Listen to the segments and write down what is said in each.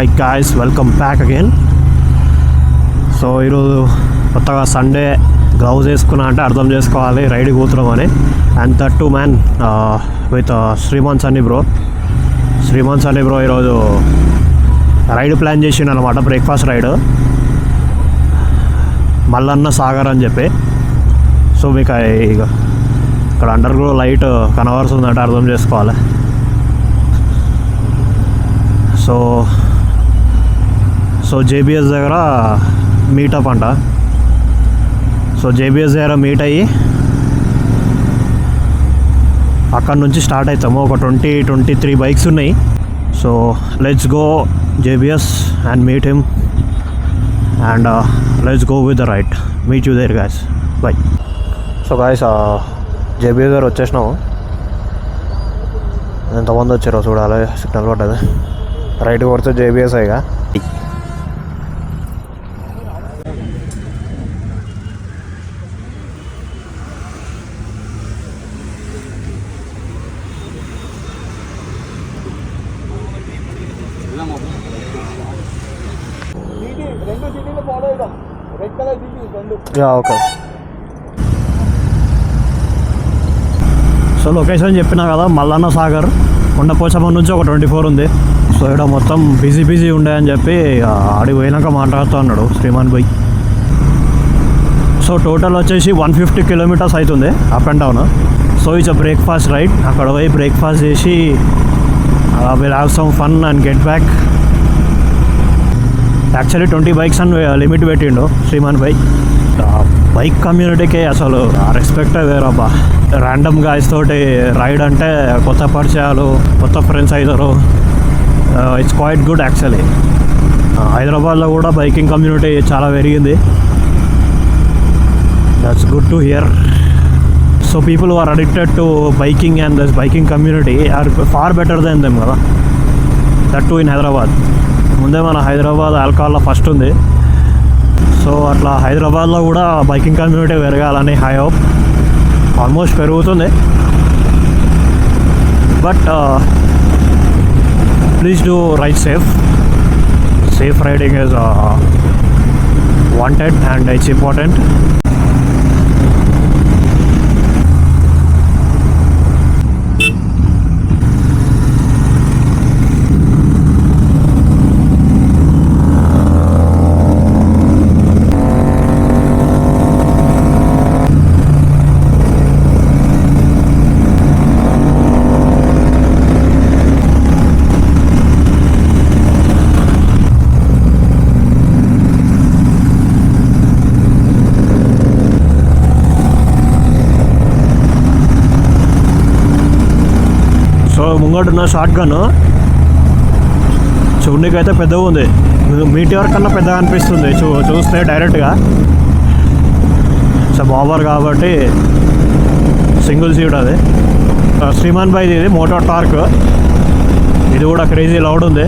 Hi guys, welcome back again. So ఈరోజు కొత్తగా Sunday gloves వేసుకున్నా అంటే అర్థం చేసుకోవాలి రైడ్కి పోతున్నాం అని. And 32 man with Shriman Sunny bro ఈరోజు రైడ్ ప్లాన్ చేసిండు అనమాట, బ్రేక్ఫాస్ట్ రైడ్ మల్లన్న సాగర్ అని చెప్పి. సో మీకు ఇక్కడ అండర్ గ్రౌండ్ లైట్ కనబడుతుందంటే అర్థం చేసుకోవాలి. సో జేబిఎస్ దగ్గర మీటప్ అంట. సో జేబిఎస్ దగ్గర మీట్ అయ్యి అక్కడ నుంచి స్టార్ట్ అవుతాము. ఒక 23 బైక్స్ ఉన్నాయి. So let's go JBS and meet him and let's go with the ride. Meet you there guys, bye. So guys, JBS దగ్గర వచ్చేసినాము. ఎంతమంది వచ్చారో చూడాలి. సిగ్నల్ పడ్డది, రైట్ కొడితే జేబిఎస్ ఇక. ఓకే. సో లొకేషన్ చెప్పినా కదా, మల్లన్న సాగర్ కొండపోచమ్మ నుంచి ఒక 24 ఉంది. సో ఇక్కడ మొత్తం బిజీ ఉండే అని చెప్పి ఆడికి పోయినాక మాట్లాడుతూ అన్నాడు శ్రీమాన్ భాయ్. సో టోటల్ వచ్చేసి 150 కిలోమీటర్స్ అవుతుంది up and down. So it's a breakfast ride. అక్కడ పోయి బ్రేక్ఫాస్ట్ చేసి will have some fun and get back. Actually 20 bikes అని లిమిట్ పెట్టిండు శ్రీమాన్ భాయ్. బైక్ కమ్యూనిటీకి అసలు రెస్పెక్టే వేరబ్బా. ర్యాండమ్ గాయ్స్ తోటి రైడ్ అంటే కొత్త పరిచయాలు, కొత్త ఫ్రెండ్స్ అవుతారు. It's quite good actually. హైదరాబాద్లో కూడా బైకింగ్ కమ్యూనిటీ చాలా పెరిగింది. That's good to hear. So people who are addicted to biking and this biking community are far better than them కదా. That to in Hyderabad. ముందే మన హైదరాబాద్ ఆల్కహాల్లో ఫస్ట్ ఉంది. సో అట్లా హైదరాబాద్లో కూడా బైకింగ్ కమ్యూనిటీ పెరగాలని హై హోప్. ఆల్మోస్ట్ పెరుగుతుంది. But please do ride safe riding is wanted and it's important. ముంగడున్న షార్ట్ గన్ చూడనీకైతే పెద్దగా ఉంది. మీటియర్ కన్నా పెద్దగా అనిపిస్తుంది చూస్తే డైరెక్ట్గా. సో బాబర్ కాబట్టి సింగిల్ సీట్ అది. శ్రీమాన్ భాయ్ ఇది మోటో టార్క్. ఇది కూడా క్రేజీ లౌడ్ ఉంది.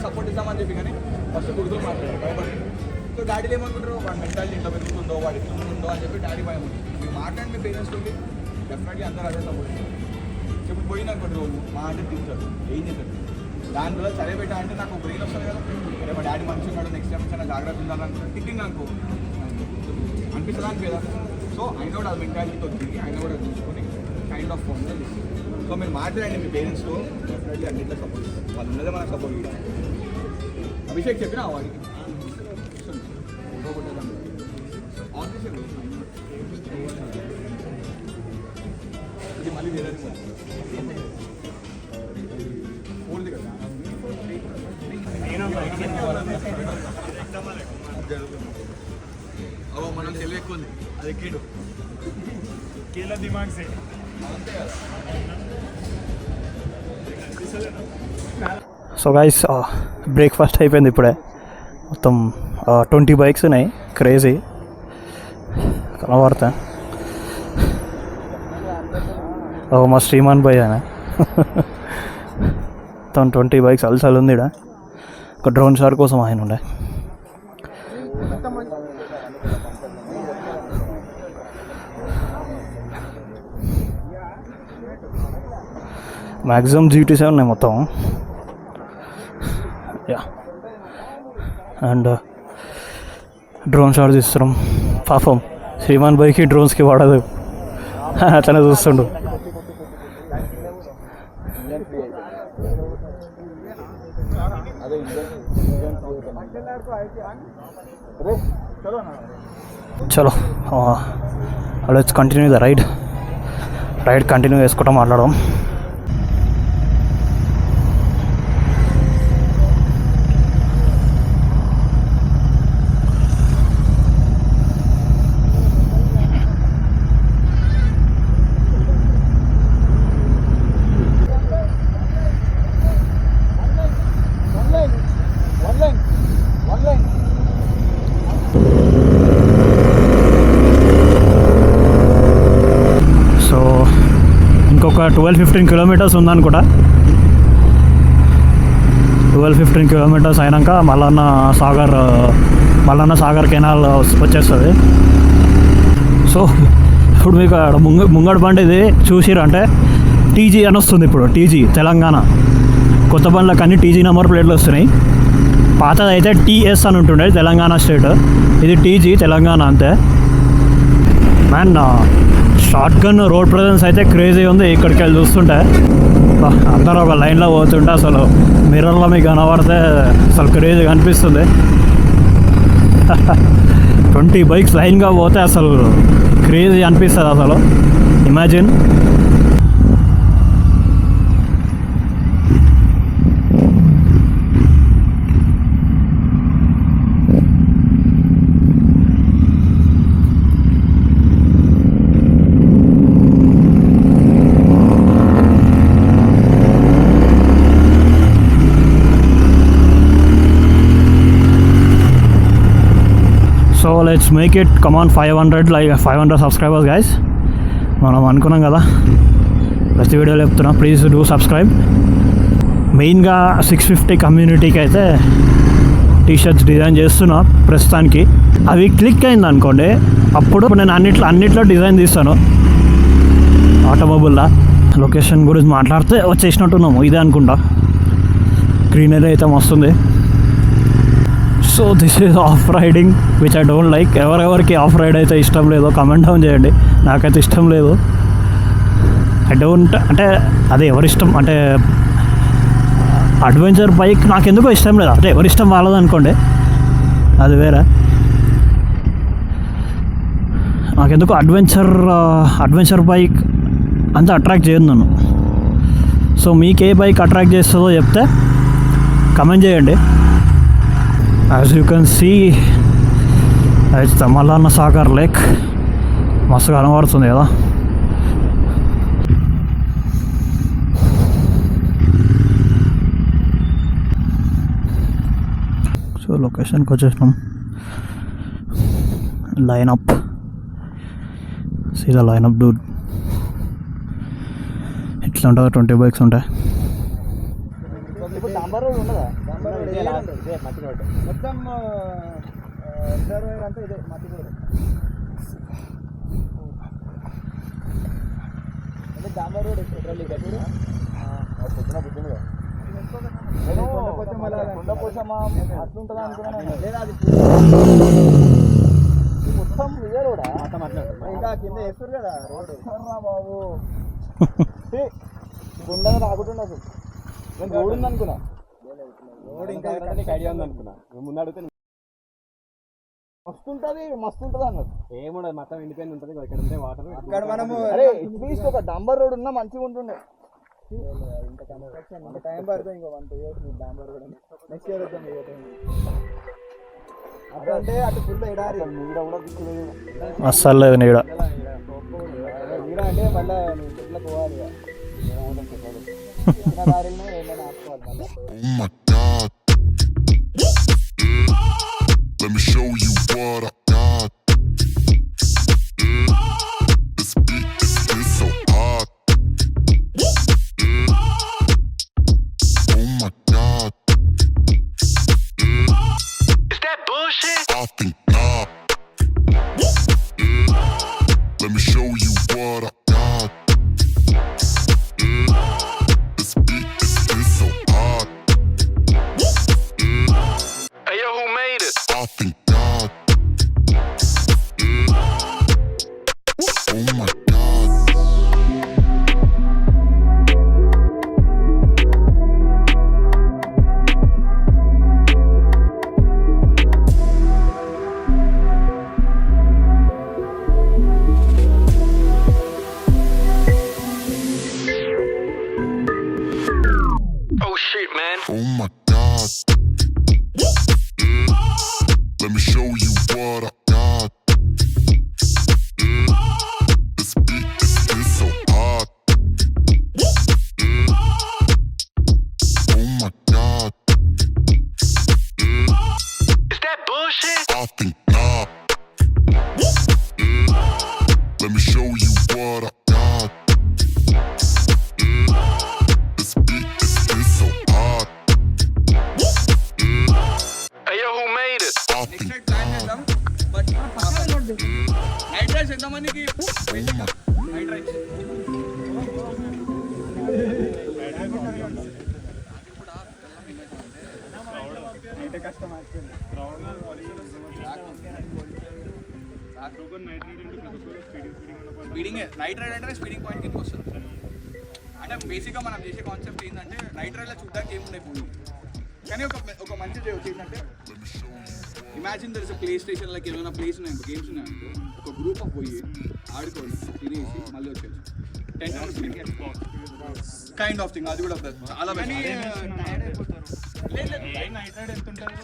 సపోర్ట్ ఇస్తామని చెప్పి కానీ ఫస్ట్ గుర్తులు మాట్లాడారు భయపడి. సో డాడీలు ఏమనుకుంటారు, వాడి మెంటాలిటీ ఇంట్లో పెరుగుతుందో, వాడి ఇట్లా ఉందో అని చెప్పి డాడీ భయం ఉంది. మీరు మాట్లాడి మీ పేరెంట్స్ తోటి డెఫినెట్లీ అందరూ అదే సపోర్ట్ ఇస్తారు. ఇప్పుడు పోయిననుకోండి రోజు మా అంటే తింటారు, ఏం చేస్తారు. దానివల్ల సరే పెట్టా అంటే నాకు బ్రెయిన్ వస్తుంది కదా, అరే మా డాడీ మంచిగా ఉన్నాడు, నెక్స్ట్ టైం చాలా జాగ్రత్త ఉండాలనుకుంటే తిట్టింది అనుకో అనిపిస్తుంది అనిపేదా. సో ఆయన కూడా అది మెంటాలిటీతో వచ్చింది, ఆయన కూడా చూసుకొని కైండ్ ఆఫ్ ఫోన్ చేస్తుంది. సో మీరు మాట్లాడండి మీ పేరెంట్స్తో, డెఫినెట్లీ అన్నింటిలో సపోర్ట్ ఇస్తారు. వాళ్ళు ఉన్నదే మనకు సపోర్ట్ ఇస్తారు. అభిషేక్ చెప్పినా వాడికి ఇది మళ్ళీ వేరే ఓల్డ్ కదా. అవో మనం తెలివి ఎక్కువ ఉంది, అది ఎక్కిడు కేలా దిమాగ్ సే. సో గైస్, బ్రేక్ఫాస్ట్ అయిపోయింది ఇప్పుడే. మొత్తం 20 బైక్స్ ఉన్నాయి. క్రేజీ కనబడతా. ఓ మా శ్రీమాన్ భాయ్ ఆయన తను 20 బైక్స్ అల్సల్ ఉంది ఇక్కడ. ఒక డ్రోన్ షాట్ కోసం ఆయన ఉండే. మ్యాక్సిమం GT7 ఉన్నాయి మొత్తం. యా అండ్ డ్రోన్ షాట్ తీస్తున్నాం. పాపం శ్రీమాన్ బైక్కి డ్రోన్స్కి వాడదు, అట్లనే చూస్తుండు. చలో let's continue the ride continue చేసుకుంటాం, మాట్లాడదాం. ఇంకొక 12-15 కిలోమీటర్స్ ఉందనుకుంటా. 12-15 కిలోమీటర్స్ అయినాక మల్లన్న సాగర్ కెనాల్ వచ్చేస్తుంది. సో ఇప్పుడు మీకు ముంగడు బండి ఇది చూసిరు అంటే టీజీ అని వస్తుంది. ఇప్పుడు టీజీ తెలంగాణ, కొత్త బండ్లకు అన్ని టీజీ నెంబర్ ప్లేట్లు వస్తున్నాయి. పాతది అయితే TS అని ఉంటుండే తెలంగాణ స్టేట్, ఇది టీజీ తెలంగాణ అంతే. Man short gun road presence అయితే క్రేజీ ఉంది. ఇక్కడికి వెళ్ళి చూస్తుంటే అందరూ ఒక లైన్లో పోతుంటే అసలు మిర్రర్లో మీకు కనబడితే అసలు క్రేజీగా అనిపిస్తుంది. 20 బైక్స్ లైన్గా పోతే అసలు క్రేజీ అనిపిస్తుంది అసలు. Imagine. So let's make it come on 500 subscribers guys. మనం అనుకున్నాం కదా, ప్రతి వీడియోలో చెప్తున్నా, ప్లీజ్ డూ సబ్స్క్రైబ్. మెయిన్గా 650 కమ్యూనిటీకి అయితే టీషర్ట్స్ డిజైన్ చేస్తున్నా ప్రస్తుతానికి. అవి క్లిక్ అయింది అనుకోండి, అప్పుడు నేను అన్నిట్లో డిజైన్ తీస్తాను. ఆటోమొబైల్లా లొకేషన్ గురించి మాట్లాడితే వచ్చేసినట్టున్నాము, ఇదే అనుకుంటా. గ్రీనరీ అయితే వస్తుంది. So this is of riding which I don't like. ఎవరెవరికి ఆఫ్ రైడ్ అయితే ఇష్టం లేదో కమెంట్ డౌన్ చేయండి. నాకైతే ఇష్టం లేదు. ఐ డోంట్, అంటే అదే ఎవరిష్టం, అంటే అడ్వెంచర్ బైక్ నాకెందుకో ఇష్టం లేదు. అంటే ఎవరిష్టం వాళ్ళది అనుకోండి, అది వేరే. నాకెందుకు అడ్వెంచర్ బైక్ అంతా అట్రాక్ట్ చేయదు నన్ను. సో మీకు ఏ బైక్ అట్రాక్ట్ చేస్తుందో చెప్తే కమెంట్ చేయండి. As you can see it's the Mallanna Sagar lake. మస్తు కనబడుతుంది కదా. సో లొకేషన్కి వచ్చేసినాం. Lineup, see the lineup dude. ఇట్లా ఉంటుంది, 20 బైక్స్ ఉంటాయి. మొత్తం రిజర్వేర్ అంతా ఇదే మట్టి రోడ్. అంటే డాంబర్ రోడ్ పెట్రోల్ పొద్దున పుట్టిందిగా కొండ పోచమ్మా అట్లుంటుందా అనుకున్నాను. లేదా అది మొత్తం ఇదే రోడా? ఇంకా కింద వేస్తారు కదా రోడ్. బాబు గుండగా రాకుంటుండే అసలు. నేను రోడ్ ఉంది అనుకున్నా. రోడ్ ఇంకా నీకు ఐడియా ఉంది అనుకున్నా. ముందు అడిగితే మస్తు ఉంటుంది అన్నది. ఏముండదు, మొత్తం ఎండిపోయింది ఉంటుంది. ఇక్కడ ఉంటే వాటర్. అక్కడ మనము అట్లీస్ట్ ఒక డాంబర్ రోడ్ ఉన్నా మంచిగా ఉంటుండే. ఇంకా టైం పడుతుంది. ఇంకో 1-2 years డాంబర్ రోడ్. నెక్స్ట్ ఇయర్ వద్దాం. అట్లా అంటే అటు ఫుల్ ఎడారి. నీడ కూడా అస్సలు లేదు. నీడ అంటే మళ్ళీ చెట్లకు పోవాలి. దారిలో ఏమైనా ఆపుకోవాలి. Oh my God. Let me show you what I got. This beat is so hot. bullshit? I think not. Yeah. Let me show you what I got. Yeah. This beat is so hot. Yeah. Hey yo, who made it? I think God. Yeah. Oh my God. Oh shit, man. Oh my God. Yeah. Let me show you what I got. Yeah. This beat is so hot. Yeah. Oh my God. Yeah. Is that bullshit? I think not. Yeah. Let me show you what I got. Yeah. This beat is so hot. Yeah. Hey yo, who made it? I next think night plan చేద్దాం but night rides ఎంతమందికి night rides speeding night ride అంటే speeding point కిందకి వస్తుంది అంటే బేసిక్గా మనం చేసే concept ఏంటంటే నైట్ రైడ్లో చూడడానికి ఏముండైపోతుంది కానీ ఒక మంచి చేయవచ్చు ఏంటంటే imagine there is PlayStation like ఏమైనా ప్లేస్ ఉన్నాయి గేమ్స్ ఉన్నాయనుకో ఒక గ్రూప్ ఆఫ్ పోయి ఆడుకోవాలి తినేసి మళ్ళీ వచ్చేసి 10 కైండ్ ఆఫ్ థింగ్ అది కూడా చాలా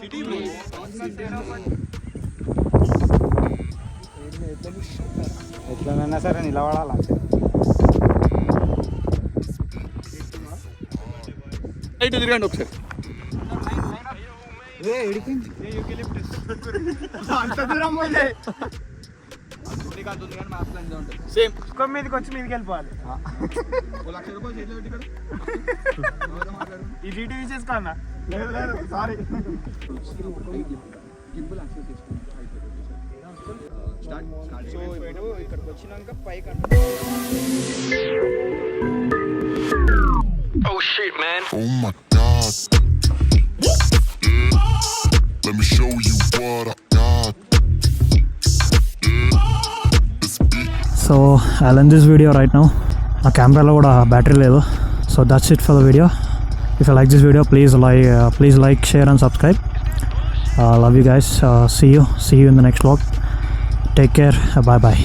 సిటీ ఎట్లనైనా సరే నిలబడాలి. రైట్ తిరగండి ఒకసారి అంత దూరం పోలే. సేమ్ మీదకి వచ్చి మీదకి వెళ్ళిపోవాలి. ₹1,00,000 చేతిలో పెట్టి ఇక్కడ ఈ జీటీ తీసేసుకో అన్న. లేదు లేదు సారీ. సో ఇప్పుడు ఇక్కడికి వచ్చినాక పైకి Oh shit, man. oh my God. Yeah. Let me show you what I got. Yeah. This beat so I'll end this video right now. నా కెమెరాలో కూడా బ్యాటరీ లేదు. So that's it for the video. If you like this video please like share and subscribe. Love you guys. See you in the next vlog. Take care. Bye bye.